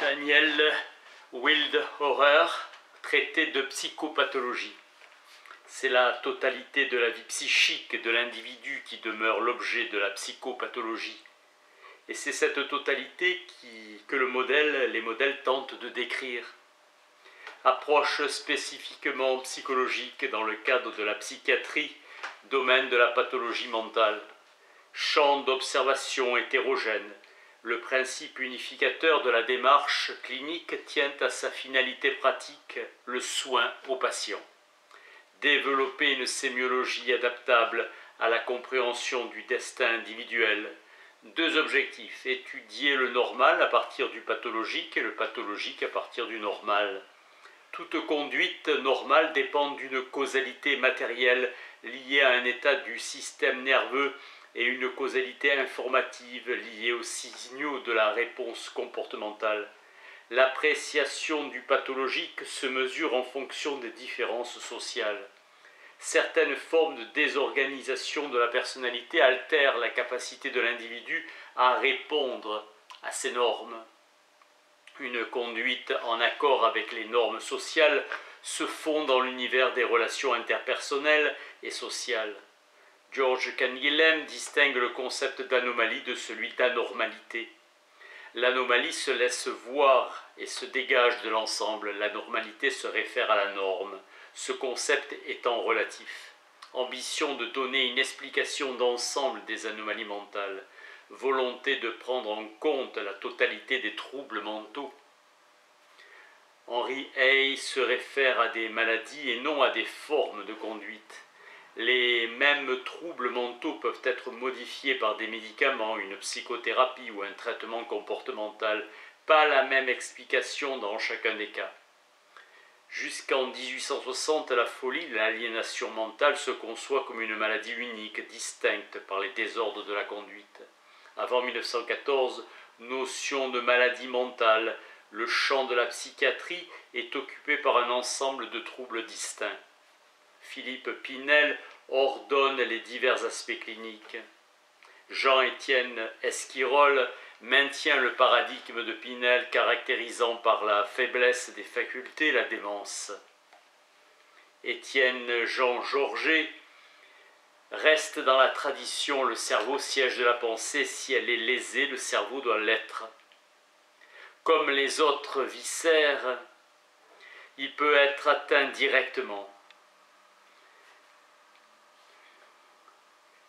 Daniel Wilder-Hauer, traité de psychopathologie. C'est la totalité de la vie psychique de l'individu qui demeure l'objet de la psychopathologie. Et c'est cette totalité que les modèles tentent de décrire. Approche spécifiquement psychologique dans le cadre de la psychiatrie, domaine de la pathologie mentale. Champ d'observation hétérogène. Le principe unificateur de la démarche clinique tient à sa finalité pratique, le soin au patient. Développer une sémiologie adaptable à la compréhension du destin individuel. Deux objectifs, étudier le normal à partir du pathologique et le pathologique à partir du normal. Toute conduite normale dépend d'une causalité matérielle liée à un état du système nerveux et une causalité informative liée aux signaux de la réponse comportementale. L'appréciation du pathologique se mesure en fonction des différences sociales. Certaines formes de désorganisation de la personnalité altèrent la capacité de l'individu à répondre à ces normes. Une conduite en accord avec les normes sociales se fond dans l'univers des relations interpersonnelles et sociales. George Canguilhem distingue le concept d'anomalie de celui d'anormalité. L'anomalie se laisse voir et se dégage de l'ensemble. La normalité se réfère à la norme, ce concept étant relatif. Ambition de donner une explication d'ensemble des anomalies mentales. Volonté de prendre en compte la totalité des troubles mentaux. Henry Hay se réfère à des maladies et non à des formes de conduite. Les mêmes troubles mentaux peuvent être modifiés par des médicaments, une psychothérapie ou un traitement comportemental. Pas la même explication dans chacun des cas. Jusqu'en 1860, la folie, l'aliénation mentale se conçoit comme une maladie unique, distincte par les désordres de la conduite. Avant 1914, notion de maladie mentale, le champ de la psychiatrie est occupé par un ensemble de troubles distincts. Philippe Pinel ordonne les divers aspects cliniques. Jean-Étienne Esquirol maintient le paradigme de Pinel caractérisant par la faiblesse des facultés la démence. Étienne Jean Georget reste dans la tradition, le cerveau siège de la pensée, si elle est lésée, le cerveau doit l'être. Comme les autres viscères, il peut être atteint directement.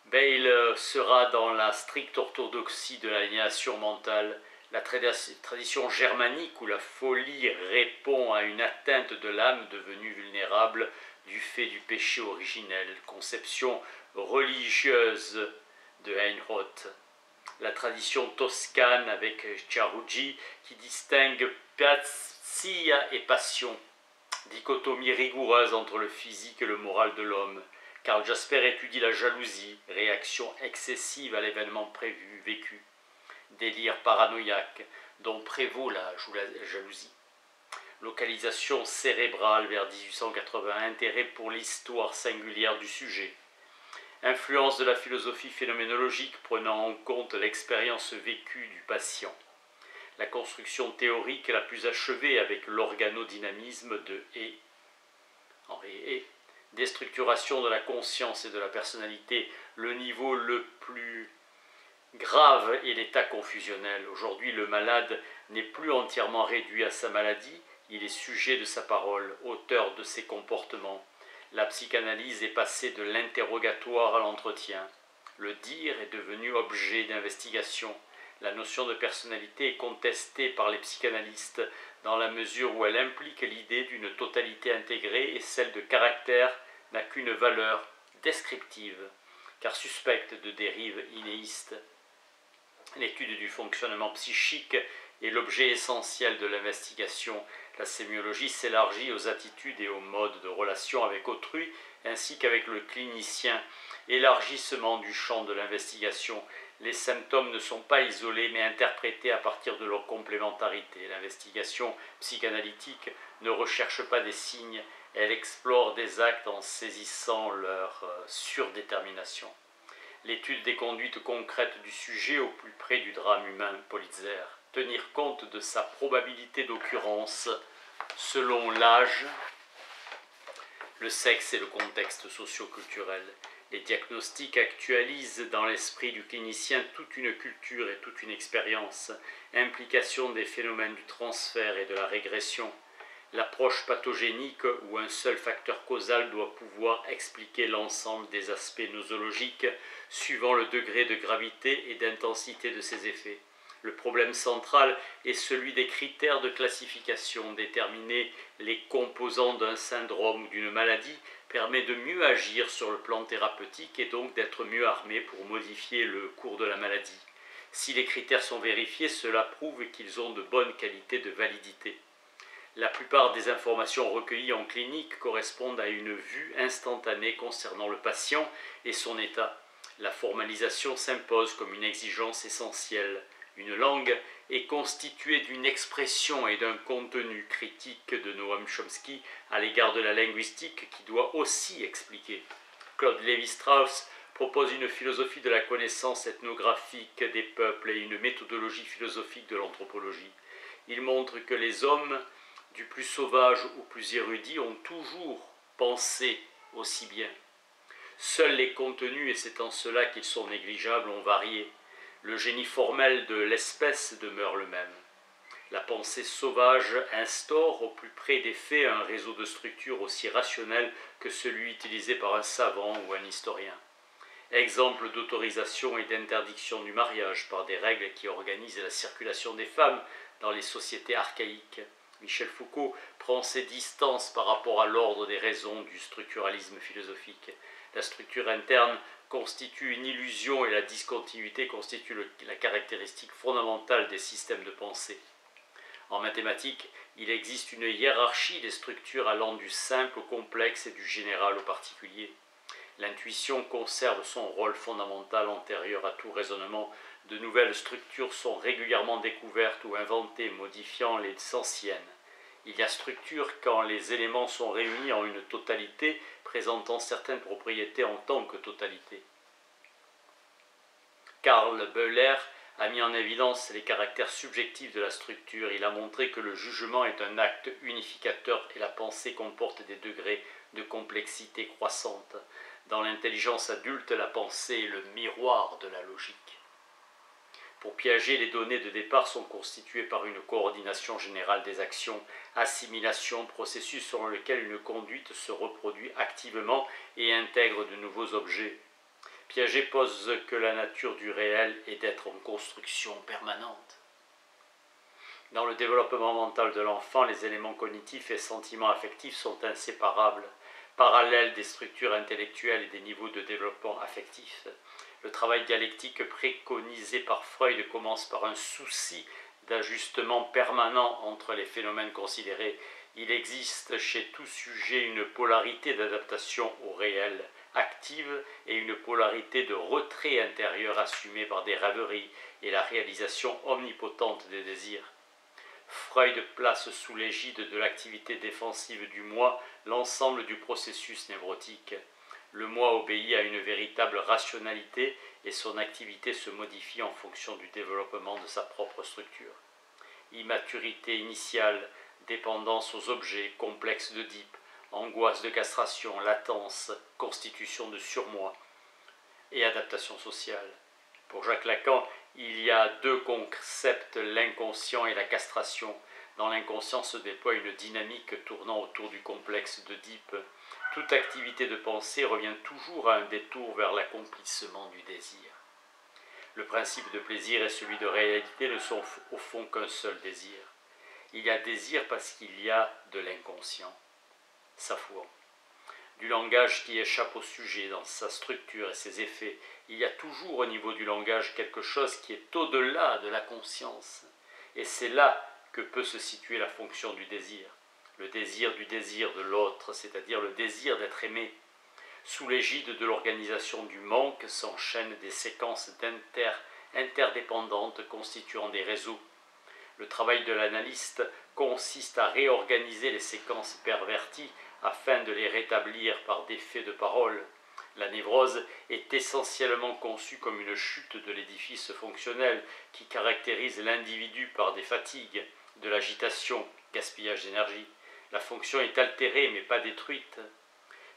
Bale sera dans la stricte orthodoxie de l'aliénation mentale, la tradition germanique où la folie répond à une atteinte de l'âme devenue vulnérable du fait du péché originel, conception religieuse de Einroth. La tradition toscane avec Ciarugi qui distingue pathia et passion, dichotomie rigoureuse entre le physique et le moral de l'homme. Karl Jasper étudie la jalousie, réaction excessive à l'événement prévu, vécu, délire paranoïaque dont prévaut la jalousie. Localisation cérébrale vers 1880, intérêt pour l'histoire singulière du sujet. Influence de la philosophie phénoménologique prenant en compte l'expérience vécue du patient. La construction théorique la plus achevée avec l'organodynamisme de Henri Hay. Déstructuration de la conscience et de la personnalité, le niveau le plus grave est l'état confusionnel. Aujourd'hui, le malade n'est plus entièrement réduit à sa maladie, il est sujet de sa parole, auteur de ses comportements. La psychanalyse est passée de l'interrogatoire à l'entretien. Le dire est devenu objet d'investigation. La notion de personnalité est contestée par les psychanalystes dans la mesure où elle implique l'idée d'une totalité intégrée et celle de caractère n'a qu'une valeur descriptive, car suspecte de dérives inéistes. L'étude du fonctionnement psychique est l'objet essentiel de l'investigation. La sémiologie s'élargit aux attitudes et aux modes de relation avec autrui, ainsi qu'avec le clinicien. Élargissement du champ de l'investigation. Les symptômes ne sont pas isolés, mais interprétés à partir de leur complémentarité. L'investigation psychanalytique ne recherche pas des signes, elle explore des actes en saisissant leur surdétermination. L'étude des conduites concrètes du sujet au plus près du drame humain, Politzer. tenir compte de sa probabilité d'occurrence selon l'âge, le sexe et le contexte socio-culturel. Les diagnostics actualisent dans l'esprit du clinicien toute une culture et toute une expérience, implication des phénomènes du transfert et de la régression. L'approche pathogénique où un seul facteur causal doit pouvoir expliquer l'ensemble des aspects nosologiques suivant le degré de gravité et d'intensité de ses effets. Le problème central est celui des critères de classification. Déterminer les composants d'un syndrome ou d'une maladie permet de mieux agir sur le plan thérapeutique et donc d'être mieux armé pour modifier le cours de la maladie. Si les critères sont vérifiés, cela prouve qu'ils ont de bonnes qualités de validité. La plupart des informations recueillies en clinique correspondent à une vue instantanée concernant le patient et son état. La formalisation s'impose comme une exigence essentielle. Une langue est constituée d'une expression et d'un contenu critique de Noam Chomsky à l'égard de la linguistique qui doit aussi expliquer. Claude Lévi-Strauss propose une philosophie de la connaissance ethnographique des peuples et une méthodologie philosophique de l'anthropologie. Il montre que les hommes, du plus sauvage au plus érudit, ont toujours pensé aussi bien. Seuls les contenus, et c'est en cela qu'ils sont négligeables, ont varié. Le génie formel de l'espèce demeure le même. La pensée sauvage instaure au plus près des faits un réseau de structures aussi rationnel que celui utilisé par un savant ou un historien. Exemple d'autorisation et d'interdiction du mariage par des règles qui organisent la circulation des femmes dans les sociétés archaïques. Michel Foucault prend ses distances par rapport à l'ordre des raisons du structuralisme philosophique. La structure interne constitue une illusion et la discontinuité constitue la caractéristique fondamentale des systèmes de pensée. En mathématiques, il existe une hiérarchie des structures allant du simple au complexe et du général au particulier. L'intuition conserve son rôle fondamental antérieur à tout raisonnement. De nouvelles structures sont régulièrement découvertes ou inventées, modifiant les anciennes. Il y a structure quand les éléments sont réunis en une totalité, présentant certaines propriétés en tant que totalité. Karl Beuller a mis en évidence les caractères subjectifs de la structure. Il a montré que le jugement est un acte unificateur et la pensée comporte des degrés de complexité croissante. Dans l'intelligence adulte, la pensée est le miroir de la logique. Pour Piaget, les données de départ sont constituées par une coordination générale des actions, assimilation, processus selon lequel une conduite se reproduit activement et intègre de nouveaux objets. Piaget pose que la nature du réel est d'être en construction permanente. Dans le développement mental de l'enfant, les éléments cognitifs et sentiments affectifs sont inséparables, parallèles des structures intellectuelles et des niveaux de développement affectif. Le travail dialectique préconisé par Freud commence par un souci d'ajustement permanent entre les phénomènes considérés. Il existe chez tout sujet une polarité d'adaptation au réel active et une polarité de retrait intérieur assumée par des rêveries et la réalisation omnipotente des désirs. Freud place sous l'égide de l'activité défensive du moi l'ensemble du processus névrotique. Le moi obéit à une véritable rationalité et son activité se modifie en fonction du développement de sa propre structure. Immaturité initiale, dépendance aux objets, complexe d'Oedipe, angoisse de castration, latence, constitution de surmoi et adaptation sociale. Pour Jacques Lacan, il y a deux concepts, l'inconscient et la castration. Dans l'inconscient se déploie une dynamique tournant autour du complexe d'Oedipe. Toute activité de pensée revient toujours à un détour vers l'accomplissement du désir. Le principe de plaisir et celui de réalité ne sont au fond qu'un seul désir. Il y a désir parce qu'il y a de l'inconscient. Sappho. Du langage qui échappe au sujet dans sa structure et ses effets, il y a toujours au niveau du langage quelque chose qui est au-delà de la conscience. Et c'est là que peut se situer la fonction du désir. Le désir du désir de l'autre, c'est-à-dire le désir d'être aimé. Sous l'égide de l'organisation du manque s'enchaînent des séquences interdépendantes constituant des réseaux. Le travail de l'analyste consiste à réorganiser les séquences perverties afin de les rétablir par des faits de parole. La névrose est essentiellement conçue comme une chute de l'édifice fonctionnel qui caractérise l'individu par des fatigues, de l'agitation, gaspillage d'énergie. La fonction est altérée mais pas détruite.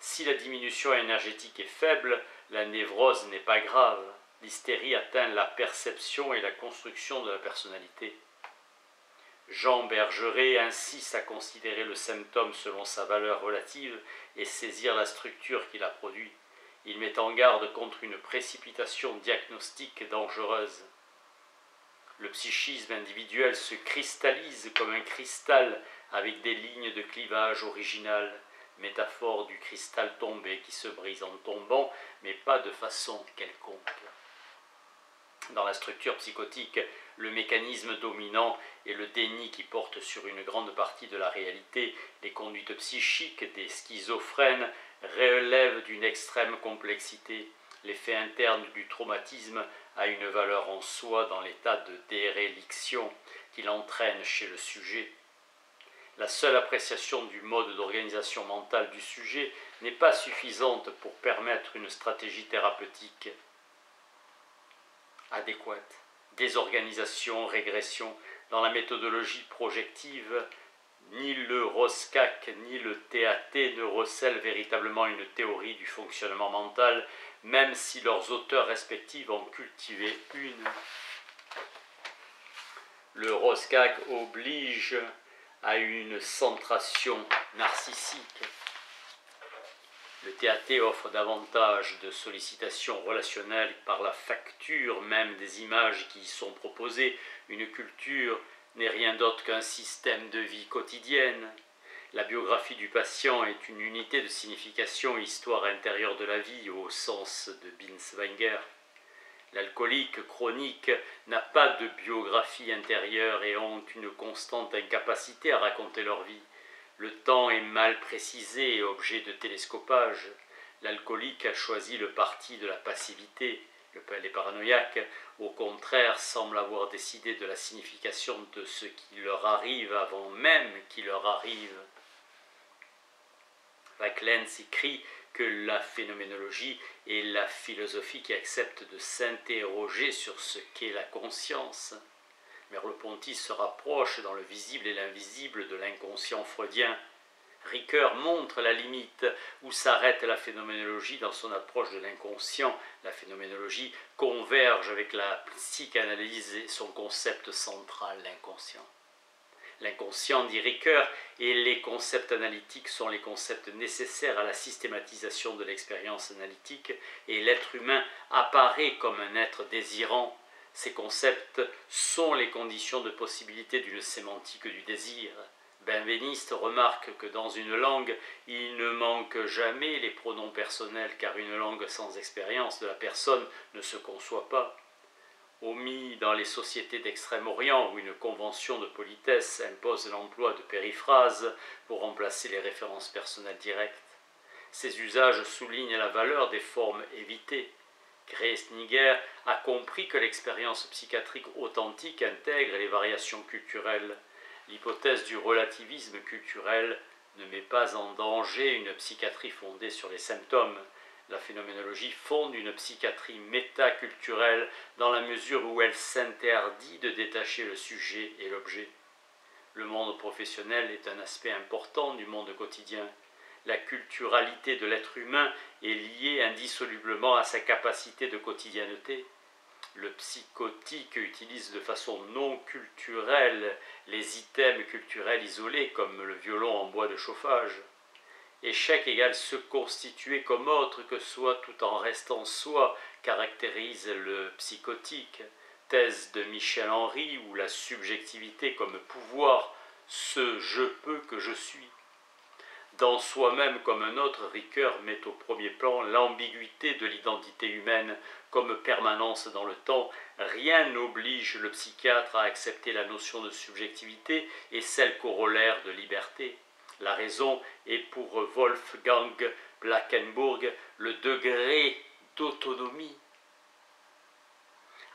Si la diminution énergétique est faible, la névrose n'est pas grave. L'hystérie atteint la perception et la construction de la personnalité. Jean Bergeret insiste à considérer le symptôme selon sa valeur relative et saisir la structure qui l'a produit. Il met en garde contre une précipitation diagnostique dangereuse. Le psychisme individuel se cristallise comme un cristal avec des lignes de clivage originales, métaphore du cristal tombé qui se brise en tombant, mais pas de façon quelconque. Dans la structure psychotique, le mécanisme dominant est le déni qui porte sur une grande partie de la réalité. Les conduites psychiques des schizophrènes relèvent d'une extrême complexité. L'effet interne du traumatisme a une valeur en soi dans l'état de déréliction qu'il entraîne chez le sujet. La seule appréciation du mode d'organisation mentale du sujet n'est pas suffisante pour permettre une stratégie thérapeutique adéquate. Désorganisation, régression. Dans la méthodologie projective, ni le Roscak ni le TAT ne recèlent véritablement une théorie du fonctionnement mental, même si leurs auteurs respectifs en cultivé une. Le Roscak oblige à une centration narcissique. Le TAT offre davantage de sollicitations relationnelles par la facture même des images qui y sont proposées. Une culture n'est rien d'autre qu'un système de vie quotidienne. La biographie du patient est une unité de signification, histoire intérieure de la vie au sens de Binswanger. L'alcoolique chronique n'a pas de biographie intérieure et ont une constante incapacité à raconter leur vie. Le temps est mal précisé et objet de télescopage. L'alcoolique a choisi le parti de la passivité. Les paranoïaques, au contraire, semblent avoir décidé de la signification de ce qui leur arrive avant même qu'il leur arrive. Vaclens écrit que la phénoménologie est la philosophie qui accepte de s'interroger sur ce qu'est la conscience. Merleau-Ponty se rapproche dans le visible et l'invisible de l'inconscient freudien. Ricoeur montre la limite où s'arrête la phénoménologie dans son approche de l'inconscient. La phénoménologie converge avec la psychanalyse et son concept central, l'inconscient. L'inconscient, dit Ricoeur, et les concepts analytiques sont les concepts nécessaires à la systématisation de l'expérience analytique, et l'être humain apparaît comme un être désirant. Ces concepts sont les conditions de possibilité d'une sémantique du désir. Benveniste remarque que dans une langue, il ne manque jamais les pronoms personnels, car une langue sans expérience de la personne ne se conçoit pas. Omis dans les sociétés d'Extrême-Orient où une convention de politesse impose l'emploi de périphrases pour remplacer les références personnelles directes. Ces usages soulignent la valeur des formes évitées. Griesniger a compris que l'expérience psychiatrique authentique intègre les variations culturelles. L'hypothèse du relativisme culturel ne met pas en danger une psychiatrie fondée sur les symptômes. La phénoménologie fonde une psychiatrie métaculturelle dans la mesure où elle s'interdit de détacher le sujet et l'objet. Le monde professionnel est un aspect important du monde quotidien. La culturalité de l'être humain est liée indissolublement à sa capacité de quotidienneté. Le psychotique utilise de façon non culturelle les items culturels isolés comme le violon en bois de chauffage. Échec égale se constituer comme autre que soi tout en restant soi caractérise le psychotique. Thèse de Michel Henry où la subjectivité comme pouvoir, ce je peux que je suis. Dans soi-même comme un autre, Ricoeur met au premier plan l'ambiguïté de l'identité humaine comme permanence dans le temps. Rien n'oblige le psychiatre à accepter la notion de subjectivité et celle corollaire de liberté. La raison est pour Wolfgang Blankenburg le degré d'autonomie.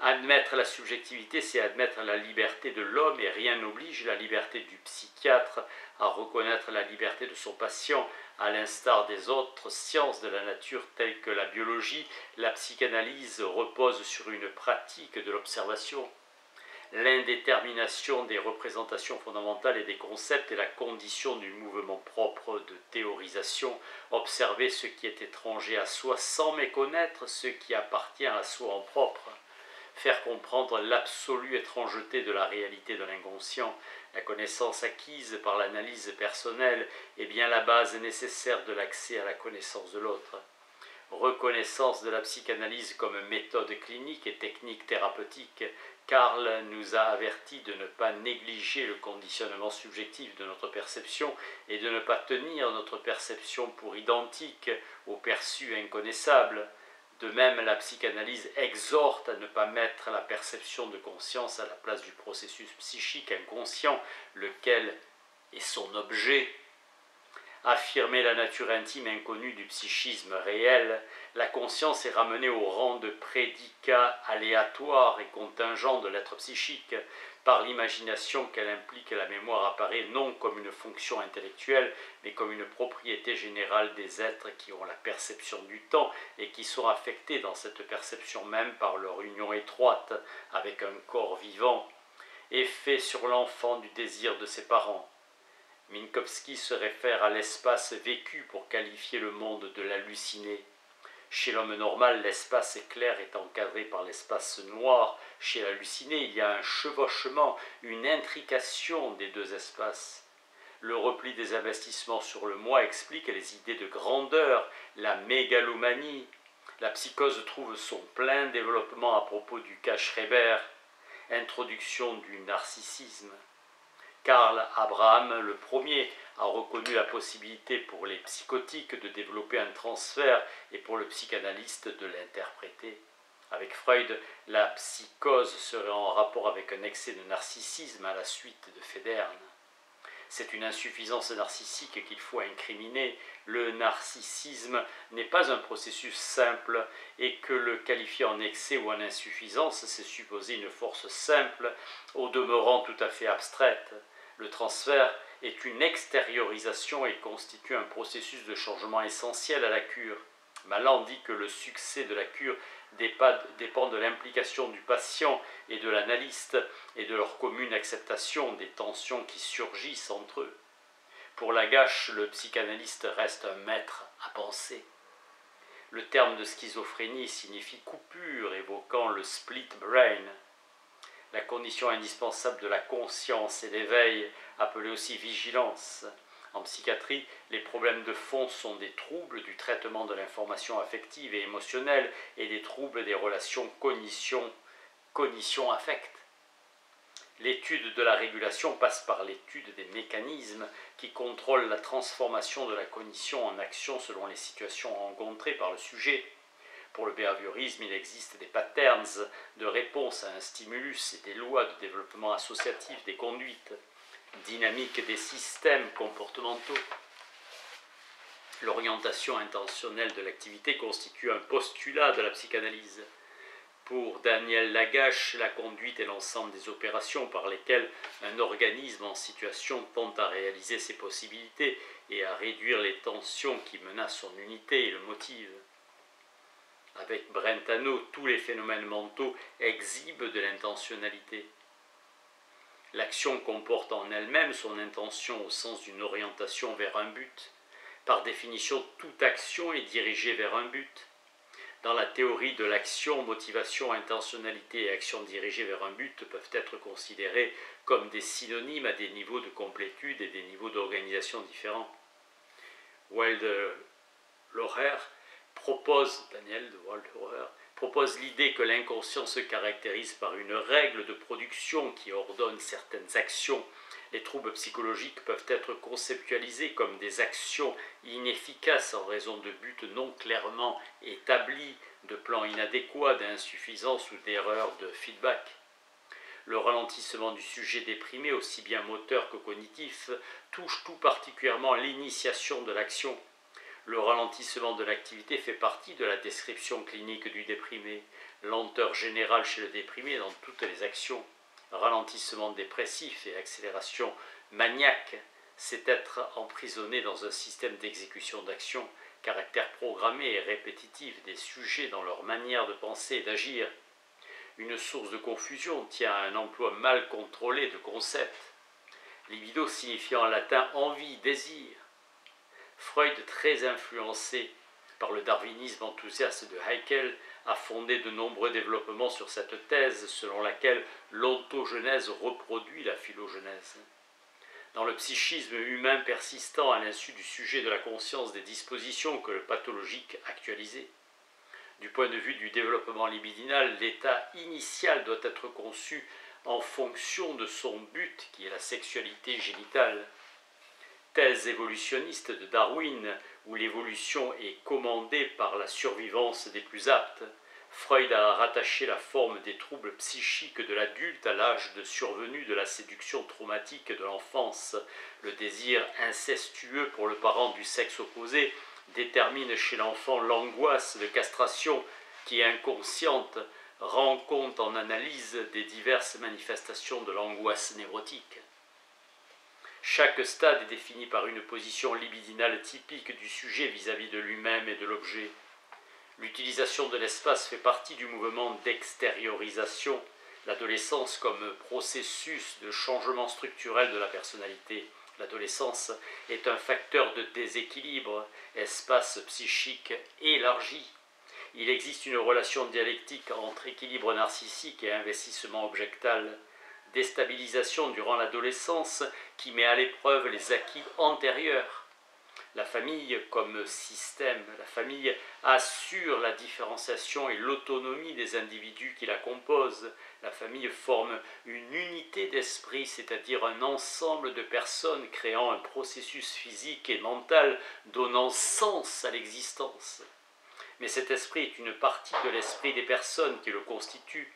Admettre la subjectivité, c'est admettre la liberté de l'homme, et rien n'oblige la liberté du psychiatre à reconnaître la liberté de son patient, à l'instar des autres sciences de la nature telles que la biologie. La psychanalyse repose sur une pratique de l'observation. L'indétermination des représentations fondamentales et des concepts est la condition du mouvement propre de théorisation. Observer ce qui est étranger à soi sans méconnaître ce qui appartient à soi en propre. Faire comprendre l'absolue étrangeté de la réalité de l'inconscient. La connaissance acquise par l'analyse personnelle est bien la base nécessaire de l'accès à la connaissance de l'autre. Reconnaissance de la psychanalyse comme méthode clinique et technique thérapeutique. Karl nous a avertis de ne pas négliger le conditionnement subjectif de notre perception et de ne pas tenir notre perception pour identique au perçu inconnaissable. De même, la psychanalyse exhorte à ne pas mettre la perception de conscience à la place du processus psychique inconscient, lequel est son objet. Affirmer la nature intime inconnue du psychisme réel, la conscience est ramenée au rang de prédicat aléatoire et contingent de l'être psychique. Par l'imagination qu'elle implique, la mémoire apparaît non comme une fonction intellectuelle, mais comme une propriété générale des êtres qui ont la perception du temps et qui sont affectés dans cette perception même par leur union étroite avec un corps vivant. Effet sur l'enfant du désir de ses parents. Minkowski se réfère à l'espace vécu pour qualifier le monde de l'halluciné. Chez l'homme normal, l'espace clair est encadré par l'espace noir. Chez l'halluciné, il y a un chevauchement, une intrication des deux espaces. Le repli des investissements sur le moi explique les idées de grandeur, la mégalomanie. La psychose trouve son plein développement à propos du cas Schreber. Introduction du narcissisme. Karl Abraham, le premier, a reconnu la possibilité pour les psychotiques de développer un transfert et pour le psychanalyste de l'interpréter. Avec Freud, la psychose serait en rapport avec un excès de narcissisme à la suite de Federn. C'est une insuffisance narcissique qu'il faut incriminer. Le narcissisme n'est pas un processus simple et que le qualifier en excès ou en insuffisance, c'est supposer une force simple, au demeurant tout à fait abstraite. Le transfert est une extériorisation et constitue un processus de changement essentiel à la cure. Malan dit que le succès de la cure dépend de l'implication du patient et de l'analyste et de leur commune acceptation des tensions qui surgissent entre eux. Pour Lagache, le psychanalyste reste un maître à penser. Le terme de schizophrénie signifie coupure, évoquant le split brain. La condition indispensable de la conscience et l'éveil, appelée aussi vigilance. En psychiatrie, les problèmes de fond sont des troubles du traitement de l'information affective et émotionnelle et des troubles des relations cognition-affect. L'étude de la régulation passe par l'étude des mécanismes qui contrôlent la transformation de la cognition en action selon les situations rencontrées par le sujet. Pour le behaviorisme, il existe des patterns de réponse à un stimulus et des lois de développement associatif des conduites, dynamique des systèmes comportementaux. L'orientation intentionnelle de l'activité constitue un postulat de la psychanalyse. Pour Daniel Lagache, la conduite est l'ensemble des opérations par lesquelles un organisme en situation tend à réaliser ses possibilités et à réduire les tensions qui menacent son unité et le motivent. Avec Brentano, tous les phénomènes mentaux exhibent de l'intentionnalité. L'action comporte en elle-même son intention au sens d'une orientation vers un but. Par définition, toute action est dirigée vers un but. Dans la théorie de l'action, motivation, intentionnalité et action dirigée vers un but peuvent être considérées comme des synonymes à des niveaux de complétude et des niveaux d'organisation différents. Wilder-Loher propose l'idée que l'inconscient se caractérise par une règle de production qui ordonne certaines actions. Les troubles psychologiques peuvent être conceptualisés comme des actions inefficaces en raison de buts non clairement établis, de plans inadéquats, d'insuffisance ou d'erreurs de feedback. Le ralentissement du sujet déprimé, aussi bien moteur que cognitif, touche tout particulièrement l'initiation de l'action. Le ralentissement de l'activité fait partie de la description clinique du déprimé. Lenteur générale chez le déprimé dans toutes les actions. Ralentissement dépressif et accélération maniaque, c'est être emprisonné dans un système d'exécution d'action, caractère programmé et répétitif des sujets dans leur manière de penser et d'agir. Une source de confusion tient à un emploi mal contrôlé de concepts. Libido signifiant en latin envie, désir. Freud, très influencé par le darwinisme enthousiaste de Haeckel, a fondé de nombreux développements sur cette thèse selon laquelle l'ontogenèse reproduit la phylogenèse. Dans le psychisme humain persistant à l'insu du sujet de la conscience des dispositions que le pathologique actualisait. Du point de vue du développement libidinal, l'état initial doit être conçu en fonction de son but qui est la sexualité génitale. Thèse évolutionniste de Darwin, où l'évolution est commandée par la survivance des plus aptes, Freud a rattaché la forme des troubles psychiques de l'adulte à l'âge de survenue de la séduction traumatique de l'enfance. Le désir incestueux pour le parent du sexe opposé détermine chez l'enfant l'angoisse de castration qui, inconsciente, rend compte en analyse des diverses manifestations de l'angoisse névrotique. Chaque stade est défini par une position libidinale typique du sujet vis-à-vis de lui-même et de l'objet. L'utilisation de l'espace fait partie du mouvement d'extériorisation, l'adolescence comme processus de changement structurel de la personnalité. L'adolescence est un facteur de déséquilibre, espace psychique élargi. Il existe une relation dialectique entre équilibre narcissique et investissement objectal. Déstabilisation durant l'adolescence qui met à l'épreuve les acquis antérieurs. La famille comme système, la famille assure la différenciation et l'autonomie des individus qui la composent. La famille forme une unité d'esprit, c'est-à-dire un ensemble de personnes créant un processus physique et mental donnant sens à l'existence. Mais cet esprit est une partie de l'esprit des personnes qui le constituent.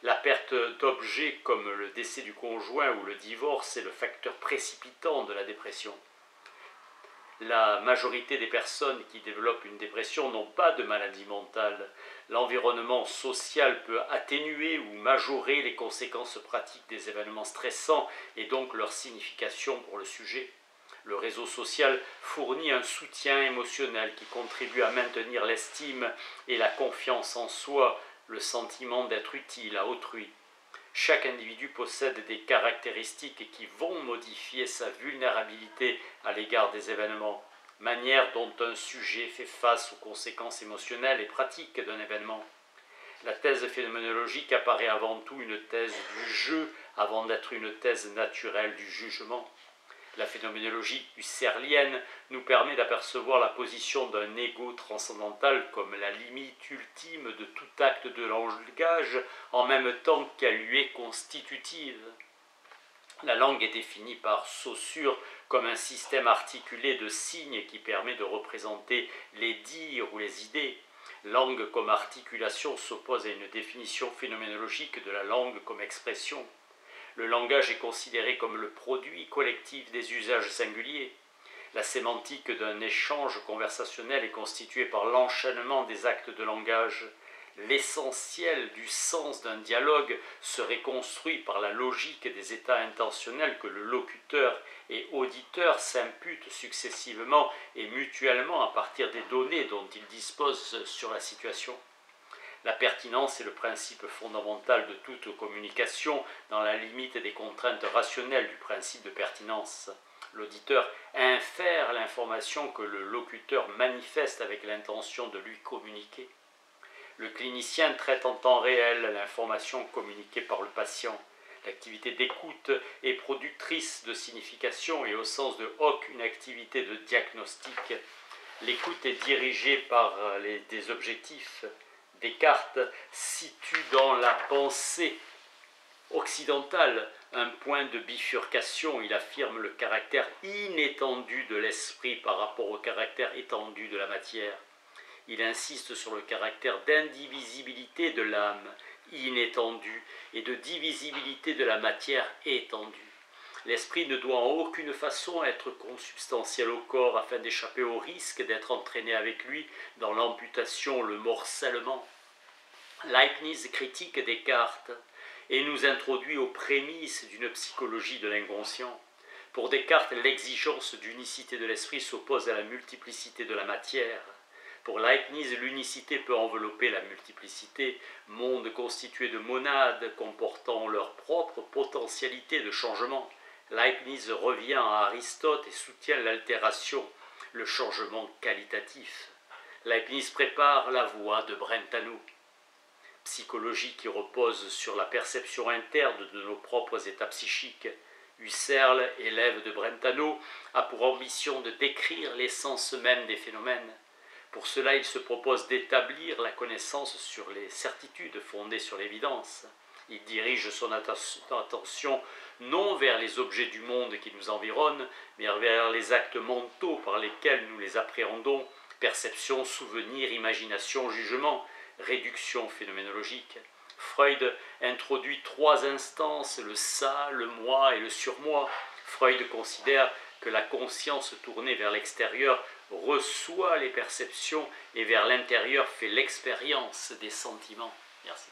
La perte d'objets comme le décès du conjoint ou le divorce est le facteur précipitant de la dépression. La majorité des personnes qui développent une dépression n'ont pas de maladie mentale. L'environnement social peut atténuer ou majorer les conséquences pratiques des événements stressants et donc leur signification pour le sujet. Le réseau social fournit un soutien émotionnel qui contribue à maintenir l'estime et la confiance en soi, le sentiment d'être utile à autrui. Chaque individu possède des caractéristiques qui vont modifier sa vulnérabilité à l'égard des événements, manière dont un sujet fait face aux conséquences émotionnelles et pratiques d'un événement. La thèse phénoménologique apparaît avant tout une thèse du jeu avant d'être une thèse naturelle du jugement. La phénoménologie husserlienne nous permet d'apercevoir la position d'un ego transcendantal comme la limite ultime de tout acte de langage, en même temps qu'elle lui est constitutive. La langue est définie par Saussure comme un système articulé de signes qui permet de représenter les dires ou les idées. Langue comme articulation s'oppose à une définition phénoménologique de la langue comme expression. Le langage est considéré comme le produit collectif des usages singuliers. La sémantique d'un échange conversationnel est constituée par l'enchaînement des actes de langage. L'essentiel du sens d'un dialogue serait construit par la logique des états intentionnels que le locuteur et auditeur s'imputent successivement et mutuellement à partir des données dont ils disposent sur la situation. La pertinence est le principe fondamental de toute communication dans la limite des contraintes rationnelles du principe de pertinence. L'auditeur infère l'information que le locuteur manifeste avec l'intention de lui communiquer. Le clinicien traite en temps réel l'information communiquée par le patient. L'activité d'écoute est productrice de signification et au sens de Hoc une activité de diagnostic. L'écoute est dirigée par des objectifs. Descartes situe dans la pensée occidentale un point de bifurcation. Il affirme le caractère inétendu de l'esprit par rapport au caractère étendu de la matière. Il insiste sur le caractère d'indivisibilité de l'âme inétendue et de divisibilité de la matière étendue. L'esprit ne doit en aucune façon être consubstantiel au corps afin d'échapper au risque d'être entraîné avec lui dans l'amputation, le morcellement. Leibniz critique Descartes et nous introduit aux prémices d'une psychologie de l'inconscient. Pour Descartes, l'exigence d'unicité de l'esprit s'oppose à la multiplicité de la matière. Pour Leibniz, l'unicité peut envelopper la multiplicité, monde constitué de monades comportant leur propre potentialité de changement. Leibniz revient à Aristote et soutient l'altération, le changement qualitatif. Leibniz prépare la voie de Brentano. Psychologie qui repose sur la perception interne de nos propres états psychiques. Husserl, élève de Brentano, a pour ambition de décrire l'essence même des phénomènes. Pour cela, il se propose d'établir la connaissance sur les certitudes fondées sur l'évidence. Il dirige son attention non vers les objets du monde qui nous environnent, mais vers les actes mentaux par lesquels nous les appréhendons, perception, souvenir, imagination, jugement, réduction phénoménologique. Freud introduit 3 instances, le ça, le moi et le surmoi. Freud considère que la conscience tournée vers l'extérieur reçoit les perceptions et vers l'intérieur fait l'expérience des sentiments. Merci.